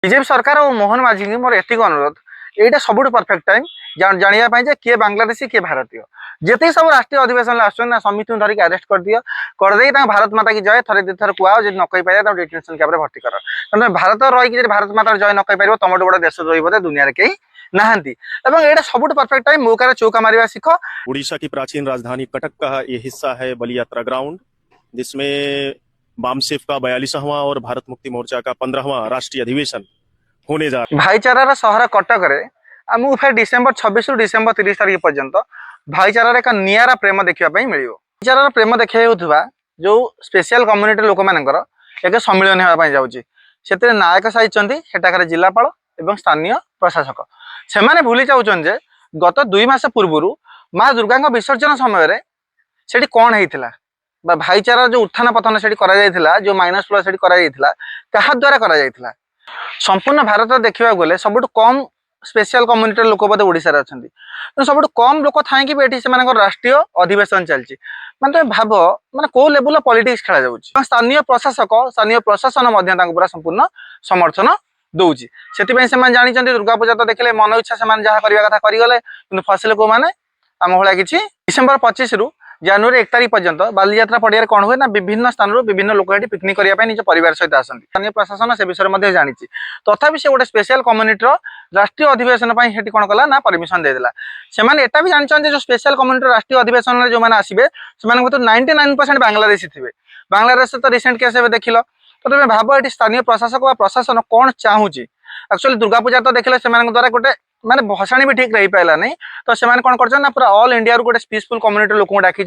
BJP सरकार और मोहन माझी की मोर एतिक अनुरोध यहाँ सब परफेक्ट टाइम जानापी किए बांग्लादेशी किए भारतीय जिते सब राष्ट्रीय अधिवेशन आसना समिति धरिक आरेस्ट कर दियो करदे भारत माता की जय थरे दी थर कह जी न कही पारे डिटेंशन कैम्प भर्ती कर भारत रही भारत माता जय न कही पार तुम बड़ देश रही दुनिया कहीं नहांती यहाँ सब परफेक्ट टाइम मौका चौका मारिया सीख। उड़ीसा की प्राचीन राजधानी कटक का ये हिस्सा है बलि यात्रा ग्राउंड, जिसमें बामसेफ का 42वां और भारत मुक्ति मोर्चा का 15वां राष्ट्रीय अधिवेशन होने जा रहा है। भाईचारार सहर कटक आमको फिर डिसेम्बर 26 रु डिसेम्बर 30 तारीख पर्यंत भाईचारार एक निरा प्रेम देखा मिल भाईचारार प्रेम देखा जो स्पेशल कम्युनिटी लोक मानकर एक सम्मिलन होगा जाऊँगी नायक साजिंट सेठाकार जिलापाल और स्थानीय प्रशासक से भूली जाऊँ जे गत 2 मास पूर्व माँ दुर्गा विसर्जन समय से कौन होता भाईचारा जो उत्थान पतन से जो माइनस प्लस क्या द्वारा करा संपूर्ण भारत देखा गले सब कम स्पेशल कम्युनिटी लोक बोधे ओडिशा अच्छा सब कम लोक था राष्ट्रीय अधिवेशन चलती माने तुम भाव माने को लेवल पॉलिटिक्स खेला जाउछि स्थानीय प्रशासक स्थानीय प्रशासन पूरा संपूर्ण समर्थन दौची से जानी दुर्गा पूजा तो देखले मन इच्छा से जहाँ करने कथा करगले कि फसिले को मैंने आम भाया कि डिसेम्बर 25 रु जनवरी 1 तारीख पर्यंत बालीजात्रा पड़िया कौन हुए ना विभिन्न स्थान विभिन्न लोक ये पिकनिक करने निज परिवार सहित आसती स्थानीय प्रशासन से विषय में जानी तथापि से गोटे स्पेशल कम्युनिटी राष्ट्रीय अधिवेशन पर कौन कला ना परमिशन देदेला से भी जानते जो स्पेशल कम्युनिटी राष्ट्रीय अधिवेशन जो मैंने आसवे से 99% बांग्लादेशी थे बांग्लादेश तो रिसेंट केस देखिल तो तुम भाव ये स्थानीय प्रशासक व प्रशासन कौन चाहूँगी एक्चुअली दुर्गा पूजा तो देखले से द्वारा गोटे माने भसाणी भी ठीक रही पाला नहीं तो से कौन कर पूरा ऑल इंडिया गोटे पीसफुल कम्युनिटी लोक डाकी